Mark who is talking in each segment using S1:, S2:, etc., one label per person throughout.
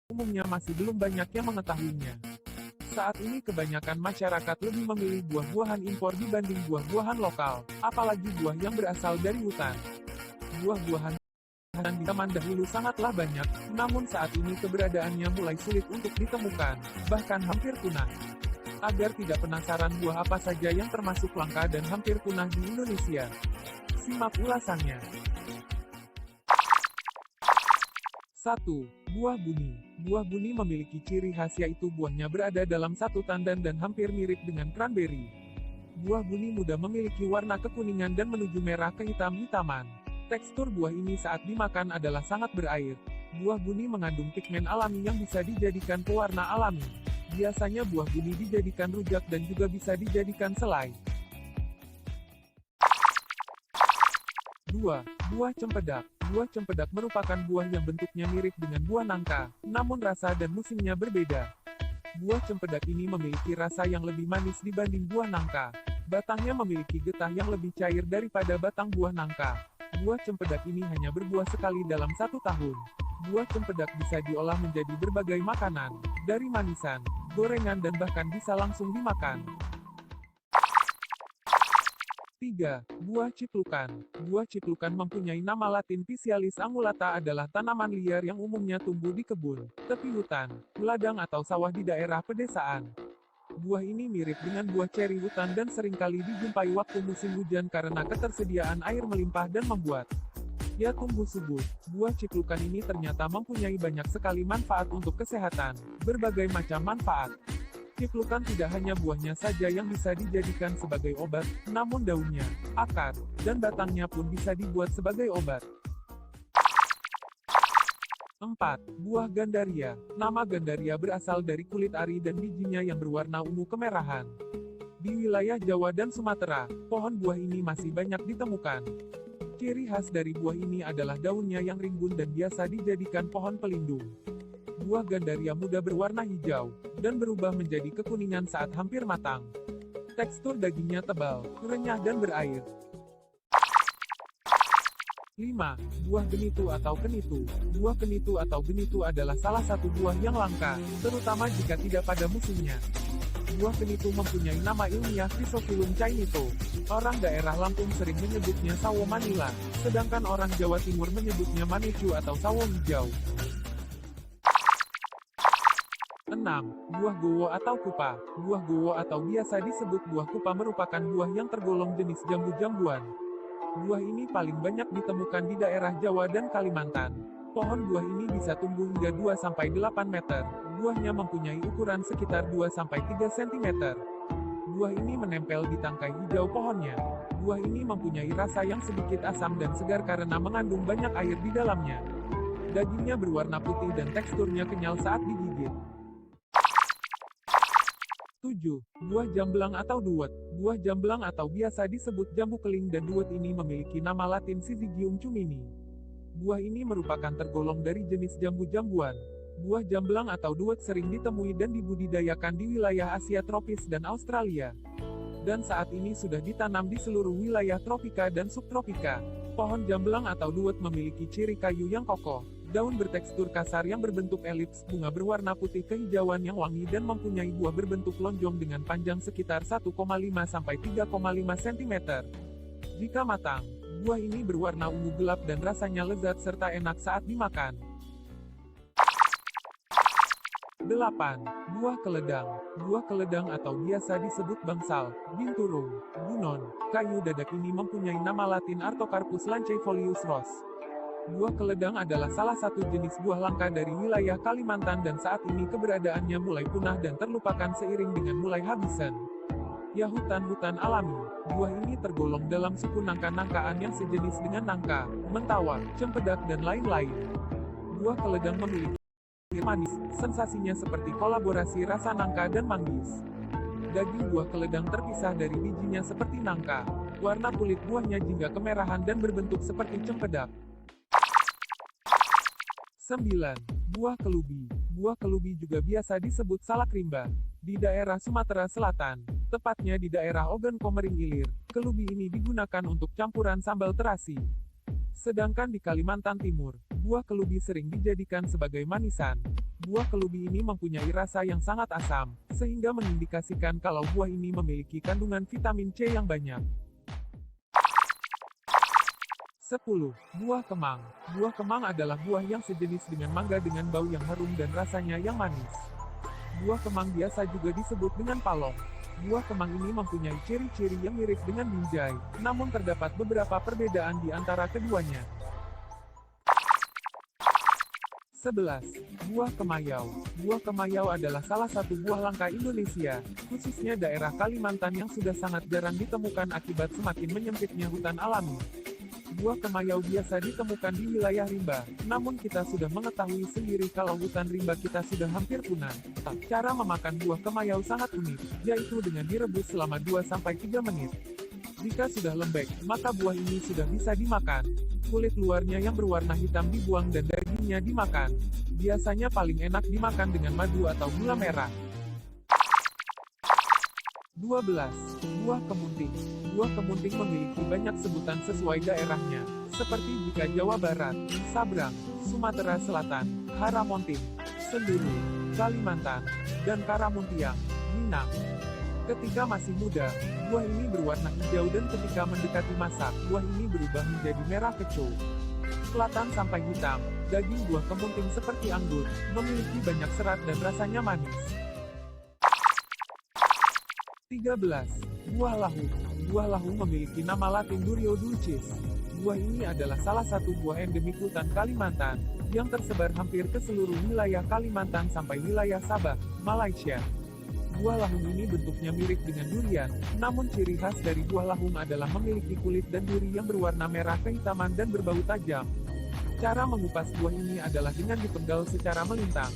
S1: umumnya masih belum banyak yang mengetahuinya. Saat ini kebanyakan masyarakat lebih memilih buah-buahan impor dibanding buah-buahan lokal, apalagi buah yang berasal dari hutan. Buah-buahan di zaman dahulu sangatlah banyak, namun saat ini keberadaannya mulai sulit untuk ditemukan, bahkan hampir punah. Agar tidak penasaran buah apa saja yang termasuk langka dan hampir punah di Indonesia, simak ulasannya. 1. Buah buni. Buah buni memiliki ciri khas yaitu buahnya berada dalam satu tandan dan hampir mirip dengan cranberry. Buah buni muda memiliki warna kekuningan dan menuju merah ke hitam-hitaman. Tekstur buah ini saat dimakan adalah sangat berair. Buah buni mengandung pigmen alami yang bisa dijadikan pewarna alami. Biasanya buah buni dijadikan rujak dan juga bisa dijadikan selai. 2. Buah cempedak. Buah cempedak merupakan buah yang bentuknya mirip dengan buah nangka, namun rasa dan musimnya berbeda. Buah cempedak ini memiliki rasa yang lebih manis dibanding buah nangka. Batangnya memiliki getah yang lebih cair daripada batang buah nangka. Buah cempedak ini hanya berbuah sekali dalam 1 tahun. Buah cempedak bisa diolah menjadi berbagai makanan, dari manisan, gorengan dan bahkan bisa langsung dimakan. 3. Buah ciplukan. Buah ciplukan mempunyai nama latin Physalis angulata adalah tanaman liar yang umumnya tumbuh di kebun, tepi hutan, ladang atau sawah di daerah pedesaan. Buah ini mirip dengan buah ceri hutan dan seringkali dijumpai waktu musim hujan karena ketersediaan air melimpah dan membuat ya tumbuh subur. Buah ciplukan ini ternyata mempunyai banyak sekali manfaat untuk kesehatan, berbagai macam manfaat. Ciplukan tidak hanya buahnya saja yang bisa dijadikan sebagai obat, namun daunnya, akar, dan batangnya pun bisa dibuat sebagai obat. 4. Buah gandaria. Nama gandaria berasal dari kulit ari dan bijinya yang berwarna ungu kemerahan. Di wilayah Jawa dan Sumatera, pohon buah ini masih banyak ditemukan. Ciri khas dari buah ini adalah daunnya yang rimbun dan biasa dijadikan pohon pelindung. Buah gandaria muda berwarna hijau, dan berubah menjadi kekuningan saat hampir matang. Tekstur dagingnya tebal, renyah dan berair. 5. Buah genitu atau kenitu. Buah kenitu atau genitu adalah salah satu buah yang langka, terutama jika tidak pada musimnya. Buah kenitu mempunyai nama ilmiah Chrysophyllum cainito. Orang daerah Lampung sering menyebutnya sawo Manila, sedangkan orang Jawa Timur menyebutnya manecu atau sawo hijau. 6. Buah gowo atau kupa. Buah gowo atau biasa disebut buah kupa merupakan buah yang tergolong jenis jambu-jambuan. Buah ini paling banyak ditemukan di daerah Jawa dan Kalimantan. Pohon buah ini bisa tumbuh hingga 2-8 meter. Buahnya mempunyai ukuran sekitar 2-3 cm. Buah ini menempel di tangkai hijau pohonnya. Buah ini mempunyai rasa yang sedikit asam dan segar karena mengandung banyak air di dalamnya. Dagingnya berwarna putih dan teksturnya kenyal saat digigit. 7. Buah jamblang atau duet. Buah jamblang atau biasa disebut jambu keling dan duet ini memiliki nama latin Syzygium cumini. Buah ini merupakan tergolong dari jenis jambu-jambuan. Buah jamblang atau duet sering ditemui dan dibudidayakan di wilayah Asia tropis dan Australia. Dan saat ini sudah ditanam di seluruh wilayah tropika dan subtropika. Pohon jamblang atau duet memiliki ciri kayu yang kokoh, daun bertekstur kasar yang berbentuk elips, bunga berwarna putih kehijauan yang wangi dan mempunyai buah berbentuk lonjong dengan panjang sekitar 1,5-3,5 cm. Jika matang, buah ini berwarna ungu gelap dan rasanya lezat serta enak saat dimakan. 8. Buah keledang. Buah keledang atau biasa disebut bangsal, binturung, bunon, kayu dadak ini mempunyai nama latin Artocarpus lancefolius Ross. Buah keledang adalah salah satu jenis buah langka dari wilayah Kalimantan dan saat ini keberadaannya mulai punah dan terlupakan seiring dengan mulai habisan ya hutan-hutan alami. Buah ini tergolong dalam suku nangka-nangkaan yang sejenis dengan nangka, mentawar, cempedak dan lain-lain. Buah keledang memiliki manis, sensasinya seperti kolaborasi rasa nangka dan manggis. Daging buah keledang terpisah dari bijinya seperti nangka. Warna kulit buahnya jingga kemerahan dan berbentuk seperti cempedak. 9. Buah kelubi. Buah kelubi juga biasa disebut salak rimba. Di daerah Sumatera Selatan, tepatnya di daerah Ogan Komering Ilir, kelubi ini digunakan untuk campuran sambal terasi. Sedangkan di Kalimantan Timur, buah kelubi sering dijadikan sebagai manisan. Buah kelubi ini mempunyai rasa yang sangat asam, sehingga mengindikasikan kalau buah ini memiliki kandungan vitamin C yang banyak. 10. Buah kemang. Buah kemang adalah buah yang sejenis dengan mangga dengan bau yang harum dan rasanya yang manis. Buah kemang biasa juga disebut dengan palong. Buah kemang ini mempunyai ciri-ciri yang mirip dengan binjai, namun terdapat beberapa perbedaan di antara keduanya. 11. Buah kemayau. Buah kemayau adalah salah satu buah langka Indonesia, khususnya daerah Kalimantan yang sudah sangat jarang ditemukan akibat semakin menyempitnya hutan alami. Buah kemayau biasa ditemukan di wilayah rimba, namun kita sudah mengetahui sendiri kalau hutan rimba kita sudah hampir punah. Cara memakan buah kemayau sangat unik, yaitu dengan direbus selama 2-3 menit. Jika sudah lembek, maka buah ini sudah bisa dimakan. Kulit luarnya yang berwarna hitam dibuang dan dagingnya dimakan. Biasanya paling enak dimakan dengan madu atau gula merah. 12. Buah kemunting. Buah kemunting memiliki banyak sebutan sesuai daerahnya, seperti jika Jawa Barat, Sabrang, Sumatera Selatan, Haramonting, Senduru, Kalimantan, dan Karamuntiang, Minang. Ketika masih muda, buah ini berwarna hijau dan ketika mendekati masak, buah ini berubah menjadi merah kecoh. Kelatan sampai hitam, daging buah kemunting seperti anggur, memiliki banyak serat dan rasanya manis. 13. Buah lahu. Buah lahu memiliki nama latin Durio dulcis. Buah ini adalah salah satu buah endemik hutan Kalimantan, yang tersebar hampir ke seluruh wilayah Kalimantan sampai wilayah Sabah, Malaysia. Buah lahung ini bentuknya mirip dengan durian, namun ciri khas dari buah lahung adalah memiliki kulit dan duri yang berwarna merah kehitaman dan berbau tajam. Cara mengupas buah ini adalah dengan dipenggal secara melintang.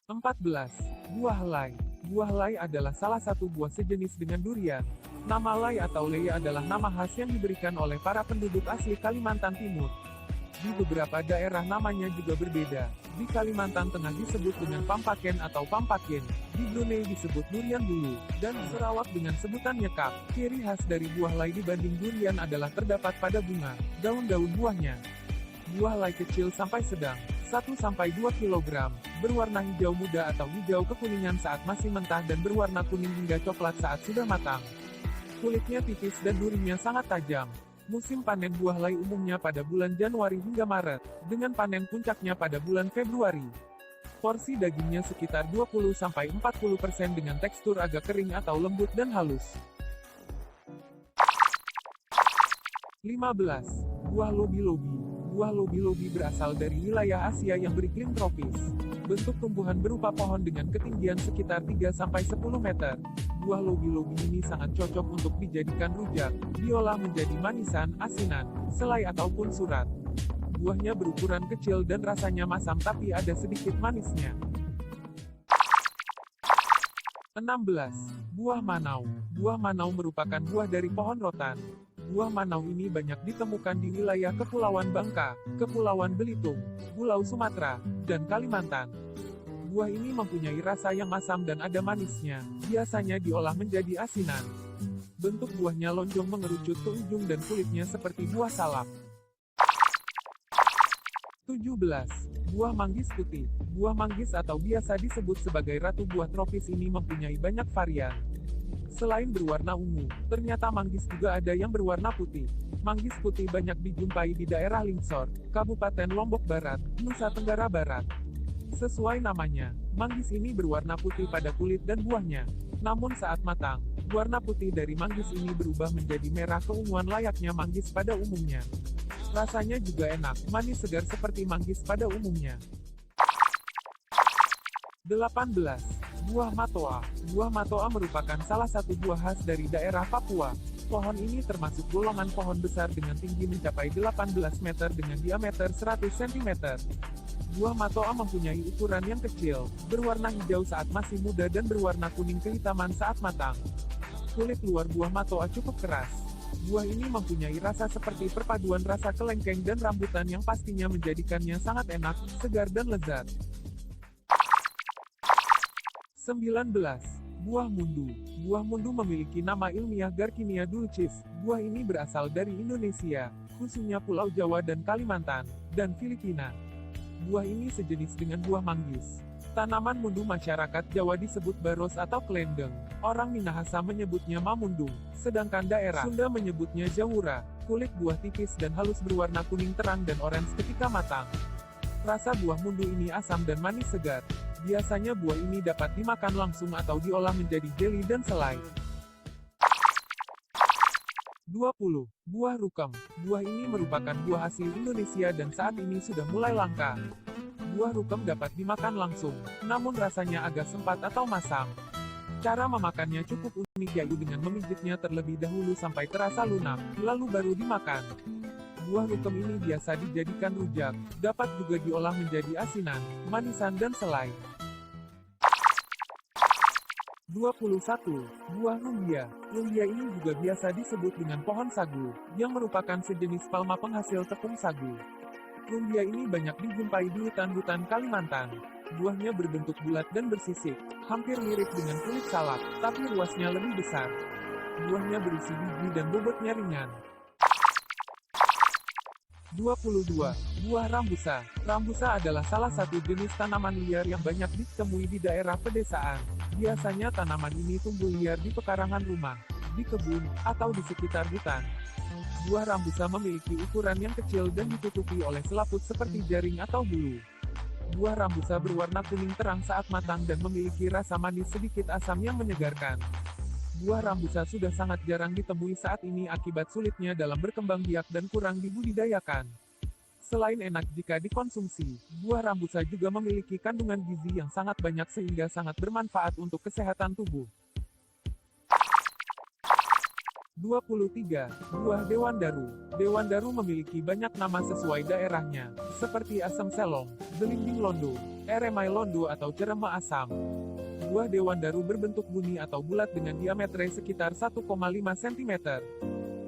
S1: 14. Buah lay. Buah lay adalah salah satu buah sejenis dengan durian. Nama lay atau lei adalah nama khas yang diberikan oleh para penduduk asli Kalimantan Timur. Di beberapa daerah namanya juga berbeda. Di Kalimantan Tengah disebut dengan pampaken atau pampakin, di Brunei disebut durian bulu, dan di Sarawak dengan sebutan nyekap. Ciri khas dari buah lay dibanding durian adalah terdapat pada bunga, daun-daun buahnya. Buah lay kecil sampai sedang, 1-2 kg, berwarna hijau muda atau hijau kekuningan saat masih mentah dan berwarna kuning hingga coklat saat sudah matang. Kulitnya tipis dan durinya sangat tajam. Musim panen buah lay umumnya pada bulan Januari hingga Maret, dengan panen puncaknya pada bulan Februari. Porsi dagingnya sekitar 20-40% dengan tekstur agak kering atau lembut dan halus. 15. Buah lobi-lobi. Buah lobi-lobi berasal dari wilayah Asia yang beriklim tropis. Bentuk tumbuhan berupa pohon dengan ketinggian sekitar 3-10 meter. Buah lobi-lobi ini sangat cocok untuk dijadikan rujak, diolah menjadi manisan, asinan, selai ataupun surat. Buahnya berukuran kecil dan rasanya masam tapi ada sedikit manisnya. 16. Buah manau. Buah manau merupakan buah dari pohon rotan. Buah manau ini banyak ditemukan di wilayah Kepulauan Bangka, Kepulauan Belitung, Pulau Sumatera, dan Kalimantan. Buah ini mempunyai rasa yang asam dan ada manisnya, biasanya diolah menjadi asinan. Bentuk buahnya lonjong mengerucut ke ujung dan kulitnya seperti buah salak. 17. Buah manggis putih. Buah manggis atau biasa disebut sebagai ratu buah tropis ini mempunyai banyak varian. Selain berwarna ungu, ternyata manggis juga ada yang berwarna putih. Manggis putih banyak dijumpai di daerah Lingsor, Kabupaten Lombok Barat, Nusa Tenggara Barat. Sesuai namanya, manggis ini berwarna putih pada kulit dan buahnya. Namun saat matang, warna putih dari manggis ini berubah menjadi merah keunguan layaknya manggis pada umumnya. Rasanya juga enak, manis segar seperti manggis pada umumnya. 18. Buah matoa. Buah matoa merupakan salah satu buah khas dari daerah Papua. Pohon ini termasuk golongan pohon besar dengan tinggi mencapai 18 meter dengan diameter 100 cm. Buah matoa mempunyai ukuran yang kecil, berwarna hijau saat masih muda dan berwarna kuning kehitaman saat matang. Kulit luar buah matoa cukup keras. Buah ini mempunyai rasa seperti perpaduan rasa kelengkeng dan rambutan yang pastinya menjadikannya sangat enak, segar dan lezat. 19. Buah mundu. Buah mundu memiliki nama ilmiah Garcinia dulcis. Buah ini berasal dari Indonesia, khususnya Pulau Jawa dan Kalimantan, dan Filipina. Buah ini sejenis dengan buah manggis. Tanaman mundu masyarakat Jawa disebut baros atau kelendeng. Orang Minahasa menyebutnya mamundung, sedangkan daerah Sunda menyebutnya jawura. Kulit buah tipis dan halus berwarna kuning terang dan orange ketika matang. Rasa buah mundu ini asam dan manis segar. Biasanya buah ini dapat dimakan langsung atau diolah menjadi jeli dan selai. 20. Buah rukam. Buah ini merupakan buah asli Indonesia dan saat ini sudah mulai langka. Buah rukam dapat dimakan langsung, namun rasanya agak sempat atau masam. Cara memakannya cukup unik yaitu dengan memijitnya terlebih dahulu sampai terasa lunak, lalu baru dimakan. Buah rukam ini biasa dijadikan rujak, dapat juga diolah menjadi asinan, manisan dan selai. 21. Buah rumbia. Rumbia ini juga biasa disebut dengan pohon sagu, yang merupakan sejenis palma penghasil tepung sagu. Rumbia ini banyak dijumpai di hutan-hutan Kalimantan. Buahnya berbentuk bulat dan bersisik, hampir mirip dengan kulit salak, tapi ruasnya lebih besar. Buahnya berisi biji dan bobotnya ringan. 22. Buah rambusa. Rambusa adalah salah satu jenis tanaman liar yang banyak ditemui di daerah pedesaan. Biasanya tanaman ini tumbuh liar di pekarangan rumah, di kebun, atau di sekitar hutan. Buah rambusa memiliki ukuran yang kecil dan ditutupi oleh selaput seperti jaring atau bulu. Buah rambusa berwarna kuning terang saat matang dan memiliki rasa manis sedikit asam yang menyegarkan. Buah rambusa sudah sangat jarang ditemui saat ini akibat sulitnya dalam berkembang biak dan kurang dibudidayakan. Selain enak jika dikonsumsi, buah rambusa juga memiliki kandungan gizi yang sangat banyak sehingga sangat bermanfaat untuk kesehatan tubuh. 23. Buah dewandaru. Dewandaru memiliki banyak nama sesuai daerahnya, seperti asam selong, belimbing londo, eremai londo atau cereme asam. Buah dewandaru berbentuk buni atau bulat dengan diameter sekitar 1,5 cm.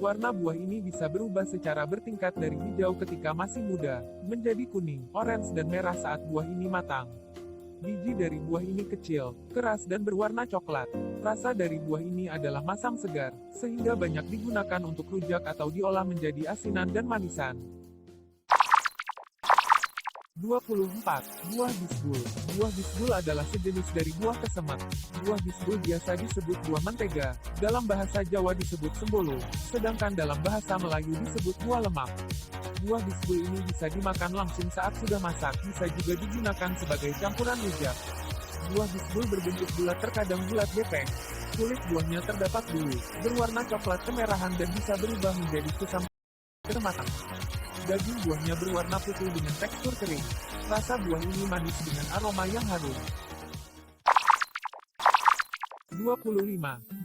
S1: Warna buah ini bisa berubah secara bertingkat dari hijau ketika masih muda, menjadi kuning, orange dan merah saat buah ini matang. Biji dari buah ini kecil, keras dan berwarna coklat. Rasa dari buah ini adalah masam segar, sehingga banyak digunakan untuk rujak atau diolah menjadi asinan dan manisan. 24. Buah bisbul. Buah bisbul adalah sejenis dari buah kesemek. Buah bisbul biasa disebut buah mentega, dalam bahasa Jawa disebut sembolo, sedangkan dalam bahasa Melayu disebut buah lemak. Buah bisbul ini bisa dimakan langsung saat sudah masak, bisa juga digunakan sebagai campuran rujak. Buah bisbul berbentuk bulat terkadang bulat gepeng. Kulit buahnya terdapat bulu, berwarna coklat kemerahan dan bisa berubah menjadi kusam matang. Daging buahnya berwarna putih dengan tekstur kering. Rasa buah ini manis dengan aroma yang harum. 25.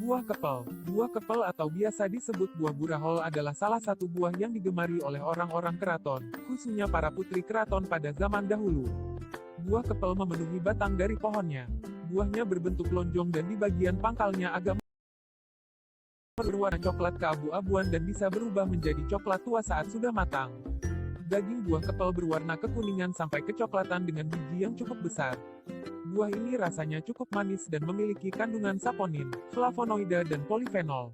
S1: Buah kepel. Buah kepel atau biasa disebut buah burahol adalah salah satu buah yang digemari oleh orang-orang keraton, khususnya para putri keraton pada zaman dahulu. Buah kepel memenuhi batang dari pohonnya. Buahnya berbentuk lonjong dan di bagian pangkalnya agak berwarna coklat keabu-abuan dan bisa berubah menjadi coklat tua saat sudah matang. Daging buah kepel berwarna kekuningan sampai kecoklatan dengan biji yang cukup besar. Buah ini rasanya cukup manis dan memiliki kandungan saponin, flavonoida dan polifenol.